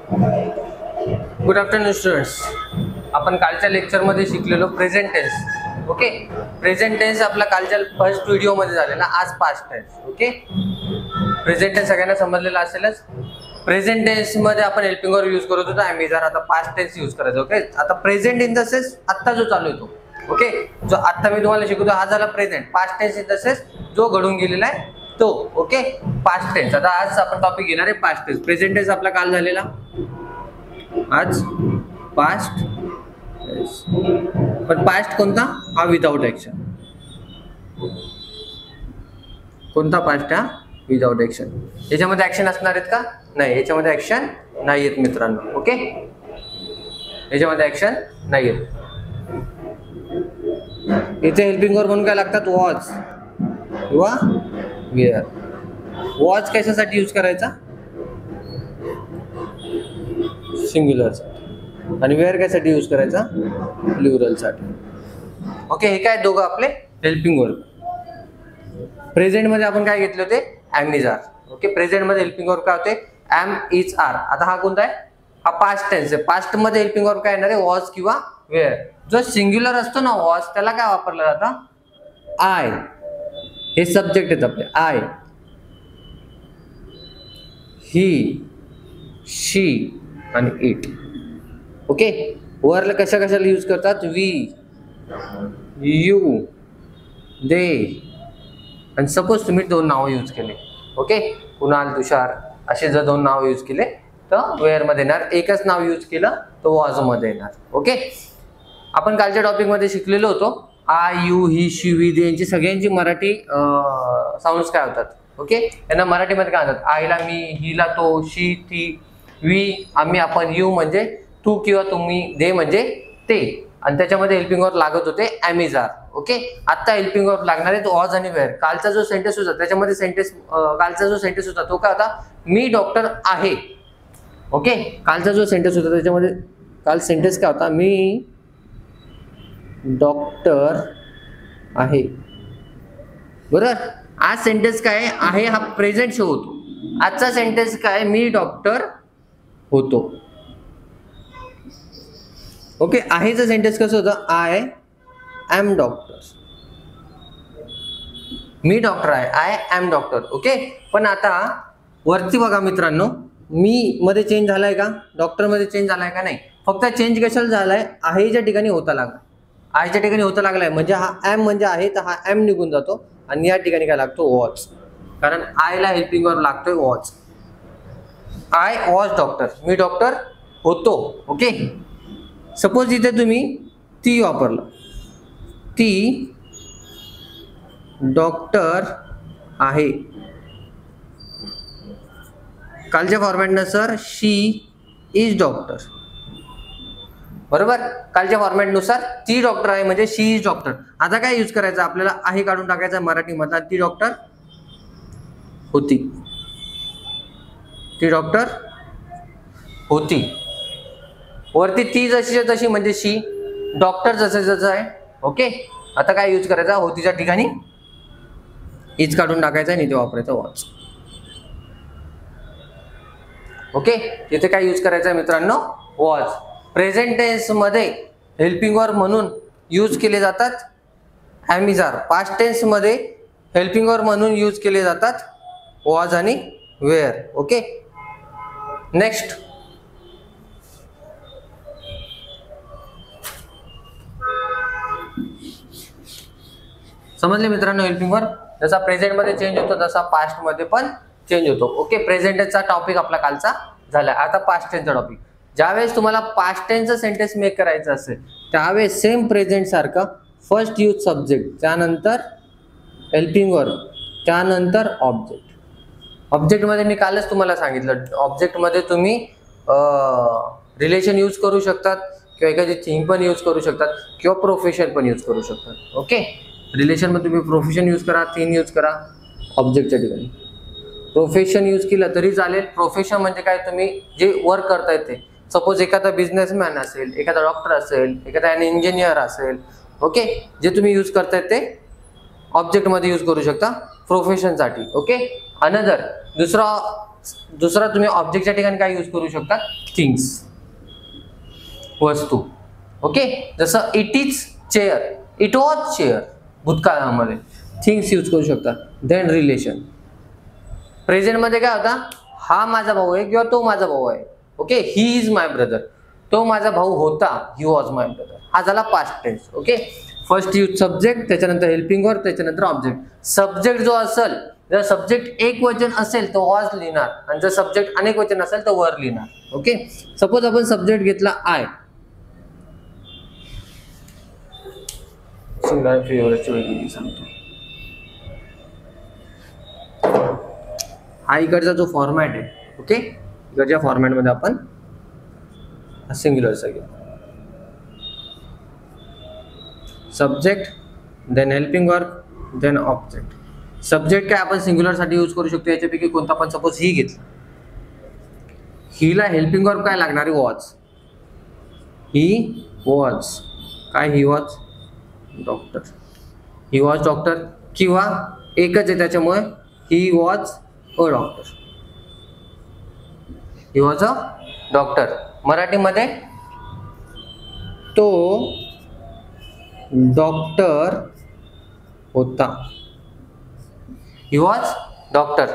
Good afternoon students. आपण कालच्या लेक्चरमध्ये शिकलेलो present tense. Okay, present tense आपला कालच्या फर्स्ट व्हिडिओमध्ये झालेला, आज past tense. Okay, present tense सगळ्यांना समजलेला असेलच. प्रेझेंट टेन्स मध्ये आपण हेल्पिंग वर्ब यूज करत होतो आम्ही, जर आता पास्ट टेन्स यूज करायचं. ओके, आता प्रेझेंट इन द सेन्स आत्ता जो चालू आहे तो. ओके, जो आत्ता मी तुम्हाला शिकवतो हा झाला present. Past tense in the sense जो घडून गेलेला आहे तो. Okay, past tense. आता आज आपण टॉपिक घेणार आहे पास्ट टेन्स. प्रेझेंट टेन्स आपला काल झालेला, आज पास्ट. पण पास्ट कोणता? हा विदाउट ऍक्शन. कोणता पास्ट? हा विदाउट ऍक्शन. याच्यामध्ये ऍक्शन असणार आहेत का? नाही, याच्यामध्ये ऍक्शन नाही आहेत मित्रांनो. ओके, याच्यामध्ये ऍक्शन नाही आहेत. इथे हेल्पिंग वर्ब म्हणून काय लागतात? वॉज किंवा वेअर. वॉज कशासाठी यूज करायचा? सिंग्युलर साठी. आणि वेअर कशासाठी यूज करायचा? प्लुरल साठी. ओके, हे काय दोघं आपले हेल्पिंग वर्ब. प्रेझेंट मध्ये आपण काय घेतले होते? Am is are. Okay, present मध्ये हेल्पिंग वर्ब काय होते? Am is are. आता हा कोणता आहे? हा पास्ट टेन्स आहे. पास्ट मध्ये हेल्पिंग वर्ब काय येणार आहे? वॉज किंवा वेअर. जो सिंग्युलर असतो ना वॉज, त्याला काय वापरलं जातं? आय. हे सब्जेक्ट आहेत आपले. आय, ही, शी आणि इट. ओके, वरला कशा कशाला यूज करतात? वी, यू, दे. आणि सपोज तुम्ही दोन नावं यूज केले, ओके, कुणाल, तुषार, असे जर दोन नाव यूज केले तर वेअर मध्ये येणार. एकच नाव यूज केलं तर वॉज मध्ये येणार. ओके, आपण कालच्या टॉपिक मध्ये शिकलेलो होतो I, you, he, she, we, they यांची सगळ्यांची मराठी साऊंड्स काय होतात? ओके, यांना मराठीमध्ये काय म्हणतात? आईला मी, हिला तो, शी ती, वी आम्ही, आपण, यू म्हणजे तू किंवा तुम्ही, दे म्हणजे ते. आणि त्याच्यामध्ये हेल्पिंग वर्ब लागत होते एम इज आर. ओके, आता हेल्पिंग वर्ब लागणार आहे तो वॉज आणि वेअर. कालचा जो सेंटेन्स होता त्याच्यामध्ये कालचा जो सेंटेन्स होता तो काय होता? मी डॉक्टर आहे. ओके, कालचा जो सेंटेन्स होता त्याच्यामध्ये काल सेंटेन्स काय होता? मी डॉक्टर आहे. बरोबर. आज सेंटेन्स काय आहे? हा प्रेझेंट शो होतो. आजचा सेंटेन्स काय? मी डॉक्टर होतो. ओके, आहेचं सेंटेन्स कसं होतं? I am doctor. Me doctor आहे, आय एम डॉक्टर. ओके, पण आता वरती बघा मित्रांनो, मी मध्ये चेंज झालाय का? डॉक्टर मध्ये चेंज झालाय का? नाही. फक्त चेंज कशाला झालाय? आहेच्या ठिकाणी होता लागला. आयच्या ठिकाणी होता लागलाय म्हणजे हा एम म्हणजे आहे, तर हा एम निघून जातो आणि या ठिकाणी काय लागतो? वॉच. कारण आयला हेल्पिंग वर्ब लागतोय watch. I was doctor. Me doctor होतो. ओके, सपोज इथे तुम्ही ती वापरलं, ती डॉक्टर आहे. कालच्या फॉर्मॅटनुसार शी इज डॉक्टर. बरोबर. कालच्या फॉर्मॅटनुसार ती डॉक्टर आहे म्हणजे शी इज डॉक्टर. आता काय यूज करायचं? आपल्याला आहे काढून टाकायचं मराठीमधला. ती डॉक्टर होती. ती डॉक्टर होती. वरती ती जशी तशी म्हणजे शी, डॉक्टर जसं जसं आहे. ओके, आता काय यूज करायचा? होतीच्या ठिकाणी इज काढून टाकायचा आणि ते वापरायचं वॉच. ओके, तिथे काय यूज करायचं मित्रांनो? वॉच. प्रेझेंट टेन्स मध्ये हेल्पिंग वर्ब म्हणून यूज केले जातात am is are. Past tense मध्ये हेल्पिंग वर्ब म्हणून यूज केले जातात वॉज आणि वेअर. Okay, next. समजले मित्रांनो? हेल्पिंग वर्ब जसा प्रेझेंट मध्ये चेंज होतो तसा पास्ट मध्ये पण चेंज होतो. ओके, प्रेझेंटचा टॉपिक आपला कालचा झाला. आता पास्ट टेन्सचा टॉपिक. ज्यावेळेस तुम्हाला पास्ट टेन्सचं सेंटेन्स मेक करायचं असेल त्यावेळेस सेम प्रेझेंट सारखं फर्स्ट यूज सब्जेक्ट, त्यानंतर हेल्पिंग वर्ब, त्यानंतर ऑब्जेक्ट. ऑब्जेक्टमध्ये मी कालच तुम्हाला सांगितलं, ऑब्जेक्टमध्ये तुम्ही रिलेशन यूज करू शकतात किंवा एखादी थिंग पण यूज करू शकतात किंवा प्रोफेशन पण यूज करू शकतात. ओके, रिलेशनमध्ये तुम्ही प्रोफेशन यूज करा, थिंग यूज करा. ऑब्जेक्टच्या ठिकाणी प्रोफेशन यूज केलं तरी चालेल. प्रोफेशन म्हणजे काय? तुम्ही जे वर्क करताय ते. सपोज एखादा बिझनेसमॅन असेल, एखादा डॉक्टर असेल, एखादा इंजिनियर असेल. ओके, जे तुम्ही यूज करताय ते ऑब्जेक्ट मध्ये यूज करू शकता प्रोफेशन साठी. ओके, अनदर दुसरा दुसरा तुम्ही ऑब्जेक्टच्या ठिकाणी काय यूज करू शकता, थिंग्स, वस्तू. ओके, जसं it is chair, it was chair भूतकाळामध्ये, थिंग्स यूज करू शकता. देन रिलेशन, प्रेझेंट मध्ये काय होता, हा माझा भाऊ आहे किंवा तो माझा भाऊ आहे. Okay, he is my brother, तो माझा भाऊ होता, ही वॉज माय ब्रदर. हा झाला past tense. Okay, first use subject, त्याच्यानंतर हेल्पिंग वर्ब, त्याच्यानंतर ऑब्जेक्ट. सब्जेक्ट जो असेल, जर सब्जेक्ट एक वचन असेल तर वॉज लिहिणार, आणि जर सब्जेक्ट अनेक वचन असेल तर वर लिहिणार. ओके, सपोज आपण सब्जेक्ट घेतला आय, सांगतो. हा इकडचा जो फॉर्मॅट आहे, ओके, इकडच्या फॉर्मॅटमध्ये आपण सिंग्युलरचा घेऊ. Subject, then helping verb, then object. Subject काय आपण सिंग्युलर साठी यूज करू शकतो, याच्यापैकी कोणता पण. सपोज ही घेतला, हिला हेल्पिंग वर्ब काय लागणार, वॉज. ही वॉज काय, he was doctor, he was doctor, किंवा एकच आहे त्याच्यामुळे ही was a doctor, he was a doctor. मराठीमध्ये तो डॉक्टर होता, ही वॉज डॉक्टर.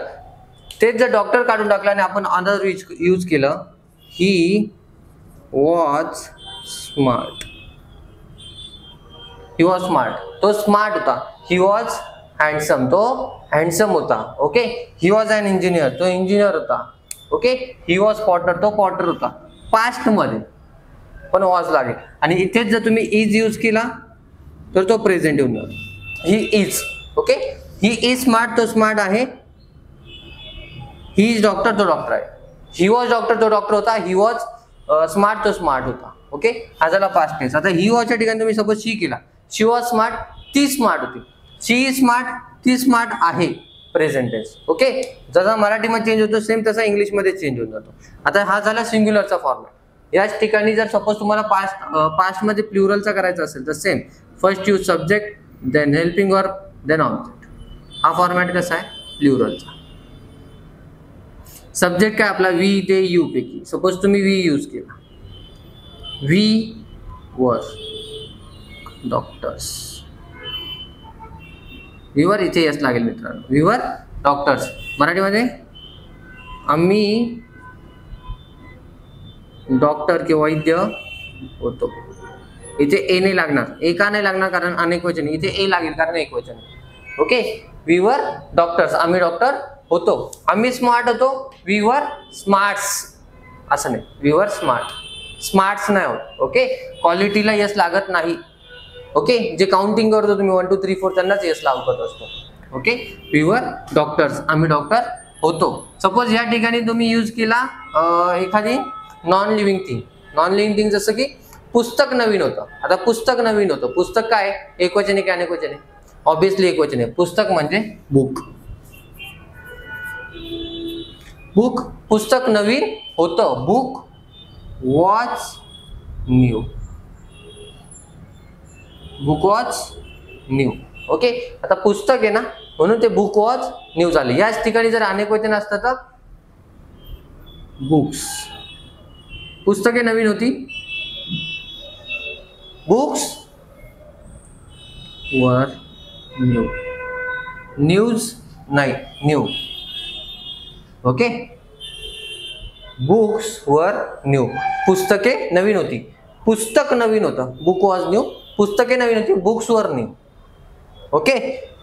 तेच जर डॉक्टर काढून टाकलं आणि आपण अदर यूज केलं, he was smart, he was smart, तो स्मार्ट होता. ही वॉज हँडसम, तो हँडसम होता. Okay, he was an engineer, तो इंजिनियर होता. ओके, ही वॉज पॉटर, तो पॉटर होता. पास्ट मध्ये पण वॉज लागेल. आणि इथेच जर तुम्ही इज यूज केला तर तो प्रेझेंट येऊन जातो. He is. Okay, he is smart, तो स्मार्ट आहे. ही इज डॉक्टर, तो डॉक्टर आहे. ही वॉज डॉक्टर, तो डॉक्टर होता. ही वॉज स्मार्ट, तो स्मार्ट होता. ओके, हा झाला पास्ट टेन्स. आता ही वॉजच्या ठिकाणी तुम्ही सपोज शी केला, शी वॉज स्मार्ट, ती स्मार्ट होती. शी इज स्मार्ट, ती स्मार्ट आहे, प्रेझेंट टेन्स. ओके, जसा मराठीमध्ये चेंज होतो सेम तसा इंग्लिशमध्ये चेंज होऊन जातो. आता हा झाला सिंग्युलरचा फॉर्मॅट. याच ठिकाणी जर सपोज तुम्हाला पास्ट मध्ये प्लुरलचा करायचा असेल तर same, first use subject, then helping verb, then object. हा फॉर्मॅट कसा आहे, प्लुरलचा. सब्जेक्ट काय आपला, वी, दे, यू पैकी. सपोज तुम्ही वी यूज केला, we were doctors, we were इथे यस लागेल मित्रांनो, वी वर डॉक्टर्स. मराठीमध्ये आम्ही डॉक्टर किंवा वैद्य होतो. इथे ए नाही लागणार, ए का नाही लागणार, कारण अनेक वचन. इथे ए लागेल कारण एक वचन. ओके, वी वर डॉक्टर्स, आम्ही डॉक्टर होतो. आम्ही स्मार्ट होतो, वी वर स्मार्ट्स, असं नाही, वी वर स्मार्ट, स्मार्ट्स नाही होत. ओके, क्वालिटीला यस लागत नाही. ओके, जे काउंटिंग करतो तुम्ही 1 2 3 4 त्यांनाच यस लावत असतो. ओके, वी वर डॉक्टर्स, आम्ही डॉक्टर होतो. सपोज या ठिकाणी तुम्ही यूज केला एखादी non living thing. Non living thing जसं की पुस्तक नवीन होतं. आता पुस्तक नवीन होतं, पुस्तक काय एक वचन आहे की अनेक वचन आहे, ऑब्विसली एक वचन आहे. पुस्तक म्हणजे बुक, बुक, पुस्तक नवीन होतं, book was new, book was new. Okay, आता पुस्तक आहे ना म्हणून ते बुक वॉज न्यू झाले. याच ठिकाणी जर अनेक वचन असतं तर बुक्स, पुस्तके नवीन होती, बुक्स वर न्यू, न्यूज नाही, न्यू. ओके, बुक्स वर न्यू, पुस्तके नवीन होती, पुस्तक नवीन होतं, बुक वॉज न्यू, पुस्तके नवीन होती, बुक्स वर न्यू. ओके,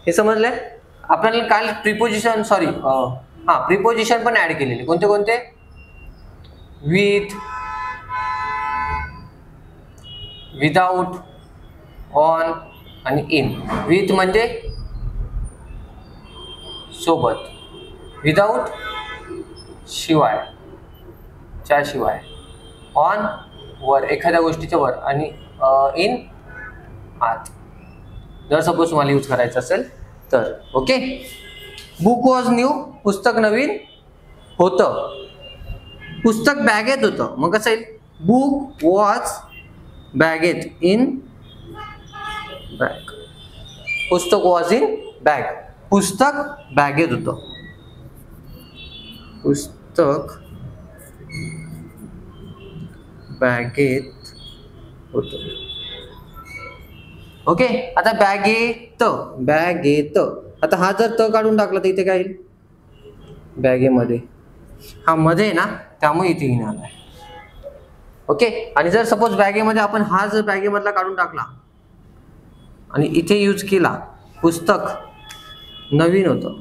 हे समजलंय. आपल्याला काल प्रिपोजिशन, सॉरी प्रिपोजिशन पण ऍड केलेले. कोणते कोणते, विथ, विदाउट, ऑन आणि इन. विथ म्हणजे सोबत, विदाउट शिवाय, त्याशिवाय, ऑन वर एखाद्या गोष्टीच्या वर, आणि इन आत, जर सपोज तुम्हाला यूज करायचं असेल तर. ओके, बुक वॉज न्यू, पुस्तक नवीन होतं, पुस्तक बॅगेत होतं, मग कसं येईल, बुक वॉज बॅगेत, इन बॅग, पुस्तक वॉज इन बॅग, पुस्तक बॅगेत होतं, पुस्तक बॅगेत होतं. ओके, आता बॅगेत आता हा जर त काढून टाकला तर इथे काय येईल? बॅगेमध्ये. हा मध्ये आहे ना, त्यामुळे इथे इन आलाय. ओके, आणि जर सपोज बॅगेमध्ये आपण हा जर बॅगेमधला काढून टाकला आणि इथे यूज केला पुस्तक नवीन होतं,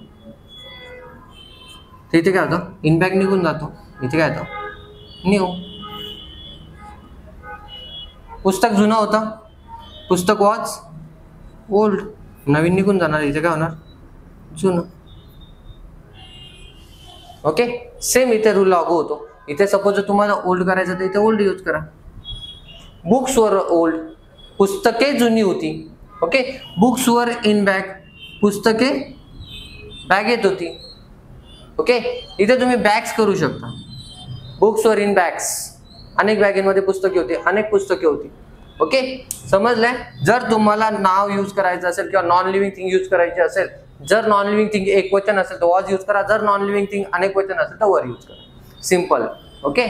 तर इथे काय होतं? इन बॅग निघून जातो. इथे काय होतं? न्यू. पुस्तक जुनं होतं, पुस्तक वॉज ओल्ड, नवीन निघून जाणार, इथे काय होणार? जुनं. ओके, सेम इथे रूल लागू होतो. इथे सपोज जर तुम्हाला ओल्ड करायचं तर इथे ओल्ड यूज करा. बुक्स वर ओल्ड, पुस्तके जुनी होती. ओके, बुक्स वर इन बॅग, पुस्तके बॅगेत होती. ओके, इथे तुम्ही बॅग्स करू शकता. बुक्स वर इन बॅग्स, अनेक बॅगेमध्ये पुस्तके होती, अनेक पुस्तके होती. ओके, समजलंय? जर तुम्हाला नाव यूज करायचं असेल किंवा नॉन लिव्हिंग थिंग यूज करायची असेल, जर नॉन लिव्हिंग थिंग एक वचन असेल तर वॉज यूज करा, जर नॉन लिव्हिंग थिंग अनेक वचन असेल तर वर यूज करा. सिंपल. ओके,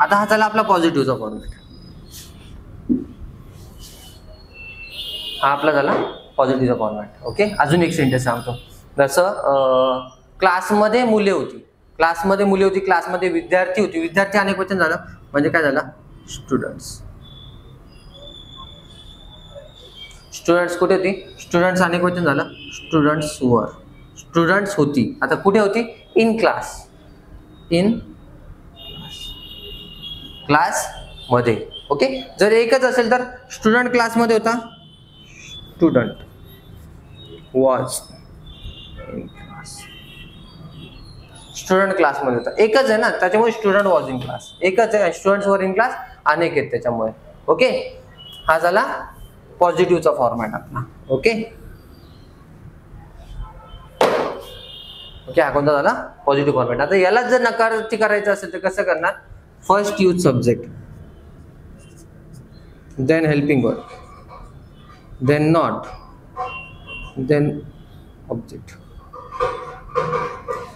आता हा झाला आपला पॉझिटिव्हचा फॉर्मॅट. हा आपला झाला पॉझिटिव्हचा फॉर्मॅट. ओके, अजून एक सेंटेन्स सांगतो. जसं क्लासमध्ये मुले होती, क्लासमध्ये मुले होती, क्लासमध्ये विद्यार्थी होती. विद्यार्थी अनेक वचन झालं म्हणजे काय झालं? स्टुडंट्स. स्टुडंट्स कुठे होती? स्टुडंट्स अनेक वचन झालं, स्टुडंट्स वर. स्टुडंट्स होती, आता कुठे होती? In class. इन क्लास मध्ये. ओके, जर एकच असेल तर स्टुडंट क्लासमध्ये होता, student was in class. Student क्लासमध्ये होता, एकच आहे ना, त्याच्यामुळे स्टुडंट वॉज इन क्लास. एकच आहे, स्टुडंट्स वर इन क्लास अनेक आहेत त्याच्यामुळे. ओके, हा झाला पॉझिटिव्हचा फॉर्मॅट आपला. ओके ओके, हा कोणता झाला? Positive format. आता याला जर नकारार्थी करायचं असेल तर कसं करणार? First use subject, then helping verb, then not, then object.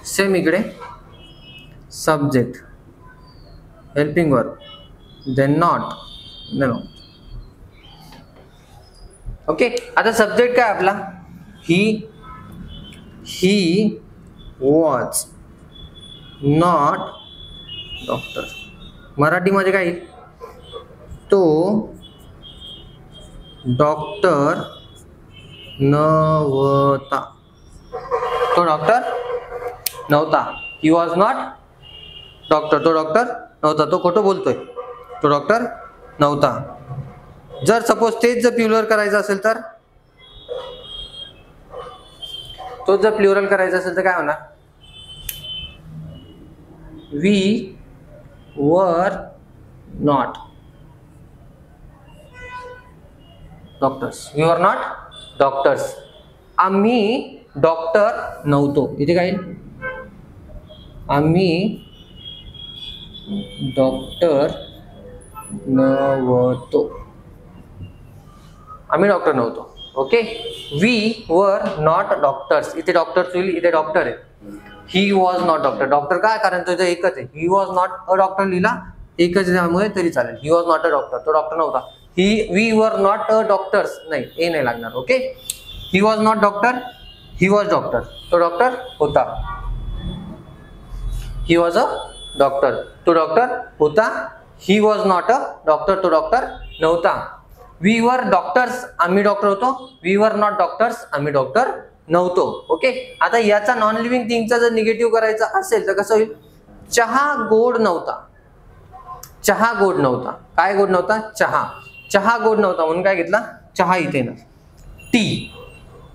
Same इकडे subject, helping verb, then not, then object. Okay, आता सब्जेक्ट काय आपला? He was not doctor. मराठीमध्ये काय? तो डॉक्टर नव्हता. तो डॉक्टर नव्हता. He was not doctor. तो डॉक्टर नव्हता. तो खोटं बोलतोय. तो डॉक्टर नव्हता. जर सपोज तेच जर प्लुरल करायचं असेल तर, तो जर प्लुरल करायचं असेल तर काय होणार? We were not doctors. We were not doctors. आम्ही डॉक्टर नव्हतो. इथे काय? आम्ही डॉक्टर नव्हतो. आम्ही डॉक्टर नव्हतो. Okay, we were not doctors. इथे डॉक्टर्स होईल, इथे डॉक्टर आहे. He was not doctor. Doctor काय? कारण तो एकच आहे. He was not a doctor लिहिला, एकच त्यामुळे तरी चालेल. He was not a doctor. तो डॉक्टर नव्हता. We were not a doctors नाही, ए नाही लागणार. Okay, he was not doctor, he was doctor. तो डॉक्टर होता. He was a doctor. तो डॉक्टर होता. He was not a doctor. तो डॉक्टर नव्हता. We were doctors. आम्ही डॉक्टर होतो. We were not doctors. आम्ही डॉक्टर नव्हतो. ओके, आता याचा नॉन लिव्हिंग थिंगचा जर निगेटिव्ह करायचा असेल तर कसं होईल? चहा गोड नव्हता. चहा गोड नव्हता. काय गोड नव्हता? चहा. चहा गोड नव्हता म्हणून काय घेतला? चहा इथे ना.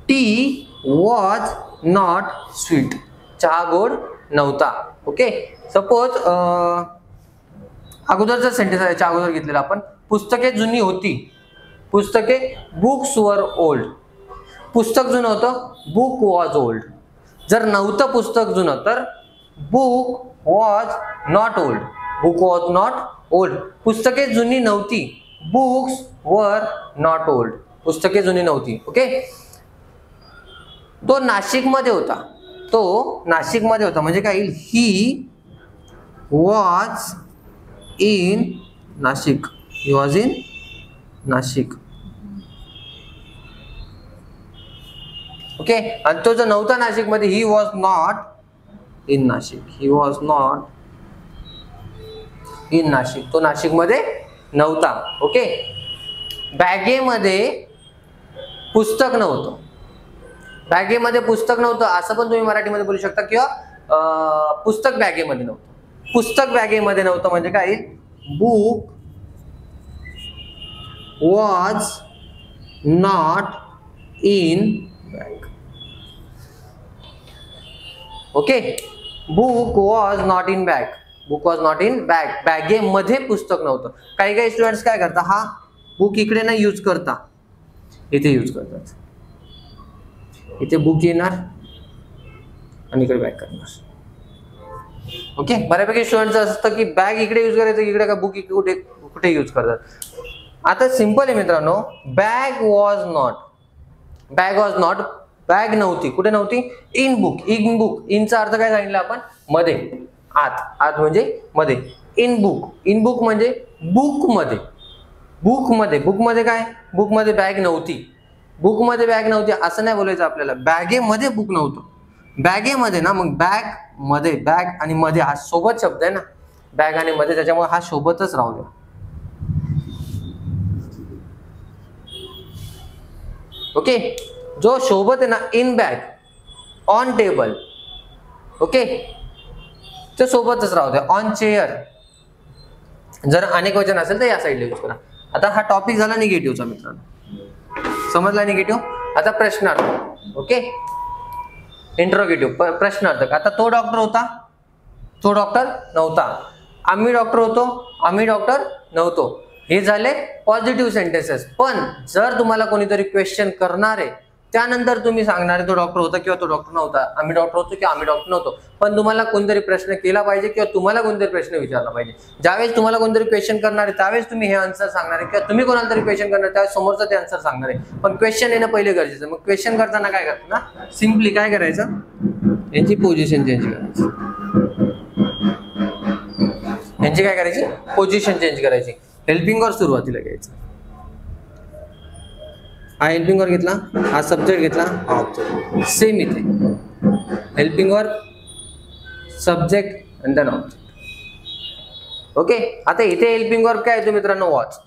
T was not sweet. चहा गोड नव्हता. ओके, सपोज अगोदरचा सेंटेन्स याच्या अगोदर घेतलेला आपण. पुस्तके जुनी होती. पुस्तके बुक्स वर ओल्ड. पुस्तक जुनं होतं, बुक वॉज ओल्ड. जर नव्हतं पुस्तक जुनं तर book was not old. Book was not old. पुस्तके जुनी नव्हती. Books were not old. पुस्तके जुनी नव्हती. ओके, तो नाशिकमध्ये होता, तो नाशिकमध्ये होता म्हणजे काय येईल, he was in Nashik, he was in Nashik. Okay, आणि तो जो नव्हता नाशिकमध्ये, ही was not in Nashik, he was not in Nashik, तो नाशिकमध्ये नव्हता. ओके, बॅगेमध्ये पुस्तक नव्हतं, बॅगेमध्ये पुस्तक नव्हतं असं पण तुम्ही मराठीमध्ये बोलू शकता, किंवा पुस्तक बॅगेमध्ये नव्हतं. पुस्तक बॅगेमध्ये नव्हतं म्हणजे काय, book was not in bag. Okay, book was not in bag, book was not in bag, बॅगेमध्ये पुस्तक नव्हतं. काही काही स्टुडंट्स काय करतात, हा बुक इकडे नाही यूज करता, इथे यूज करतात. इथे बुक येणार आणि इकडे बॅग करणार. ओके, बऱ्यापैकी स्टुडंटचं असतं की बॅग इकडे यूज करायचं, इकडे का बुक कुठे कुठे यूज करतात. आता सिंपल आहे मित्रांनो, bag was not, bag was not, bag नव्हती, कुठे नव्हती, इन बुक, इन बुक, इनचा अर्थ काय सांगितलं आपण, मध्ये, आत, आत म्हणजे मध्ये. इन बुक, इन बुक म्हणजे बुक मध्ये, बुक मध्ये, बुक मध्ये काय, बुक मध्ये बॅग नव्हती, बुक मध्ये बॅग नव्हती असं नाही बोलायचं आपल्याला, बॅगेमध्ये बुक नव्हतं. बॅगेमध्ये ना, मग बॅग मध्ये, बॅग आणि मध्ये हा सोबत शब्द आहे ना, बॅग आणि मध्ये, त्याच्यामुळे हा सोबतच राहू द्या. ओके, जो सोबत आहे ना, in bag, on table, okay, ते सोबतच राहू द्या. ऑन चेअर, जर अनेक वचन असेल तर या साईडला यूज करा. आता हा टॉपिक झाला निगेटिव्हचा मित्रांनो, समजला निगेटिव्ह. आता प्रश्नार्थ. Okay, interrogative, प्रश्नार्थक. आता तो डॉक्टर होता, तो डॉक्टर नव्हता, आम्ही डॉक्टर होतो, आम्ही डॉक्टर नव्हतो. हे झाले पॉझिटिव्ह सेंटेन्सेस. पण जर तुम्हाला कोणीतरी क्वेश्चन करणार आहे, त्यानंतर तुम्ही सांगणार तो डॉक्टर होता किंवा तो डॉक्टर नव्हता, आम्ही डॉक्टर होतो किंवा आम्ही डॉक्टर नव्हतो. पण तुम्हाला कोणतरी प्रश्न केला पाहिजे किंवा तुम्हाला कोणतरी प्रश्न विचारला पाहिजे. ज्यावेळेस तुम्हाला कोणतरी क्वेश्चन करणार आहे त्यावेळेस तुम्ही हे आन्सर सांगणार आहे, किंवा तुम्ही कोणाला तरी क्वेश्चन करणार त्यावेळेस समोरचं ते आन्सर सांगणार आहे. पण क्वेश्चन येणं पहिले गरजेचं. मग क्वेश्चन करताना काय करतो ना, सिम्पली काय करायचं, यांची पोझिशन चेंज करायची, यांची काय करायची, पोझिशन चेंज करायची. हेल्पिंग वर सुरुवातीला घ्यायचं, हा हेल्पिंग वर घेतला, हा सब्जेक्ट घेतला, हा ऑब्जेक्ट. सेम इथे हेल्पिंग वर, subject and then object. Okay, आता इथे हेल्पिंग वर काय येतो मित्रांनो, वॉच,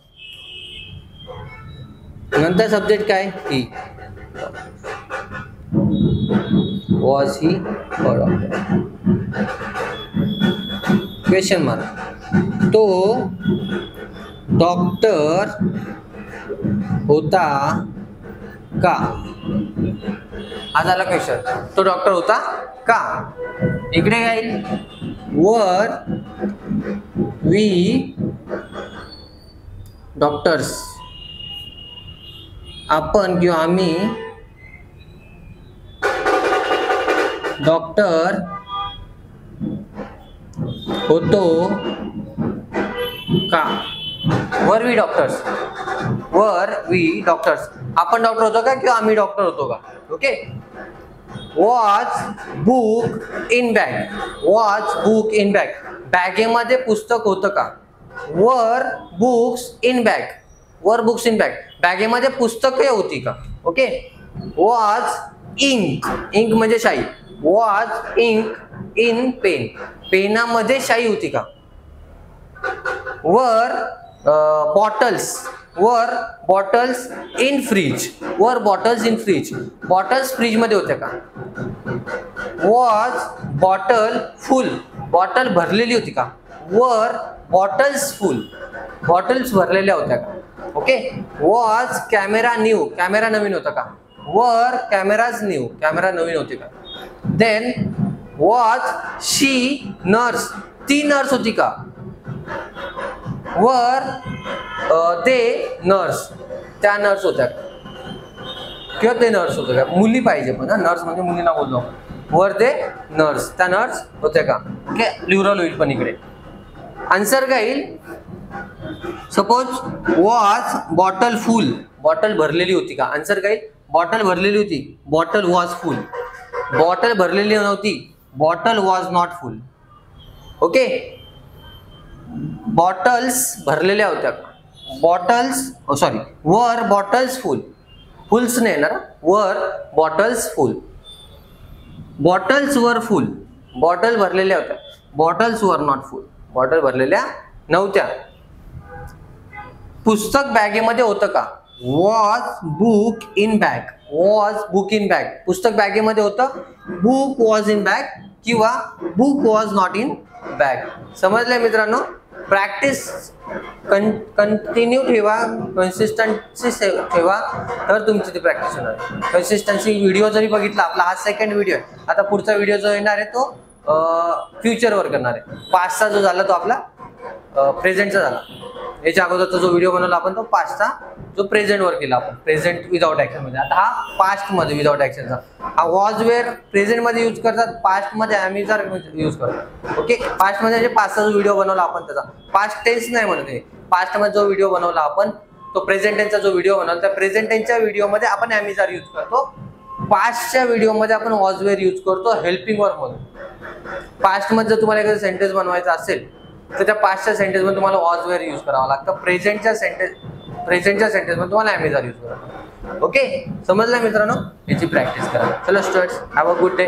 नंतर सब्जेक्ट काय, he, was he doctor, question mark, तो डॉक्टर होता का, हा झाला क्वेश्चन, तो डॉक्टर होता का. इकडे काय, वर वी डॉक्टर्स, आपण किंवा आम्ही डॉक्टर होतो का. Were we doctors, were we doctors, आपण डॉक्टर होतो का किंवा आम्ही डॉक्टर होतो का. Okay, was book in bag, was book in bag, बॅगेमध्ये पुस्तक होतं का. Were books in bag, were books in bag, बॅगेमध्ये पुस्तके होती का. ओके, वॉज इंक, इंक म्हणजे शाई, वॉज इंक इन पेन, पेनामध्ये शाई होती का. Were bottles, were bottles in fridge, were bottles in fridge, bottles fridge मध्ये होत्या का. वॉज बॉटल फुल, बॉटल भरलेली होती का. वर बॉटल्स फुल, बॉटल्स भरलेल्या होत्या का. Okay, was camera new, camera नवीन होता का. वर कॅमेराज न्यू, कॅमेरा नवीन होते का. देन वॉज शी नर्स, ती नर्स होती का. वर ते नर्स, त्या नर्स होत्या किंवा ते नर्स होते का. मुली पाहिजे पण, नर्स म्हणजे मुलींना बोललो. वर ते नर्स, त्या नर्स होत्या का. ओके, प्लुरल होईल पण इकडे. आन्सर काय येईल, suppose was bottle full, bottle भरलेली होती का. आन्सर काय येईल, बॉटल भरलेली होती, बॉटल वॉज फुल. बॉटल भरलेली नव्हती, bottle was not full. Okay, bottles भरलेल्या होत्या, बॉटल्स सॉरी वर बॉटल्स फुल. फुल्स नाही येणार, वर bottles full. Bottles were full, bottle भरलेल्या होत्या. Bottles were not full, bottle भरलेल्या नव्हत्या. पुस्तक बॅगेमध्ये होतं का? Was book in bag. Was book in bag, पुस्तक बॅगेमध्ये होतं. बुक वॉज इन बॅग किंवा book was not in bag. समजलंय मित्रांनो? प्रॅक्टिस कंटिन्यू ठेवा, कन्सिस्टन्सी ठेवा, तर तुमची ती प्रॅक्टिस होणार. कन्सिस्टन्सी व्हिडिओ जरी बघितला, आपला हा सेकंड व्हिडिओ आहे. आता पुढचा व्हिडिओ जो येणार आहे तो फ्युचरवर करणार आहे. पास्टचा जो झाला तो आपला प्रेझेंटचा झाला. याच्या अगोदरचा जो व्हिडिओ बनवला आपण तो पास्टचा, जो प्रेझेंटवर केला आपण, प्रेझेंट विदाउट ऍक्शन मध्ये. आता हा पास्ट मध्ये विदाउट ऍक्शनचा. हा वॉज वेअर प्रेझेंट मध्ये यूज करतात, पास्ट मध्ये आम्ही जर यूज करतात. ओके, पास्ट मध्ये म्हणजे पास्टचा जो व्हिडिओ बनवला आपण त्याचा पास्ट टेन्स नाही म्हणते. पास्ट मध्ये जो व्हिडिओ बनवला आपण तो प्रेझेंट टेन्सचा जो व्हिडिओ बनवला, त्या प्रेझेंट टेन्सच्या व्हिडिओमध्ये आपण आम्ही जर यूज करतो. पास्टच्या व्हिडिओमध्ये आपण वॉज वेअर यूज करतो हेल्पिंग वर्ब म्हणून. पास्ट मध्ये जर तुम्हाला एखादं सेंटेन्स बनवायचं असेल तर त्या पास्टच्या सेंटेन्स मध्ये तुम्हाला वॉज वेअर यूज करावं लागतं. प्रेझेंटच्या सेंटेन्स मध्ये तुम्हाला ॲमी जर यूज करावं. ओके, समजलं मित्रांनो? याची प्रॅक्टिस करा. चलो students, have a good day.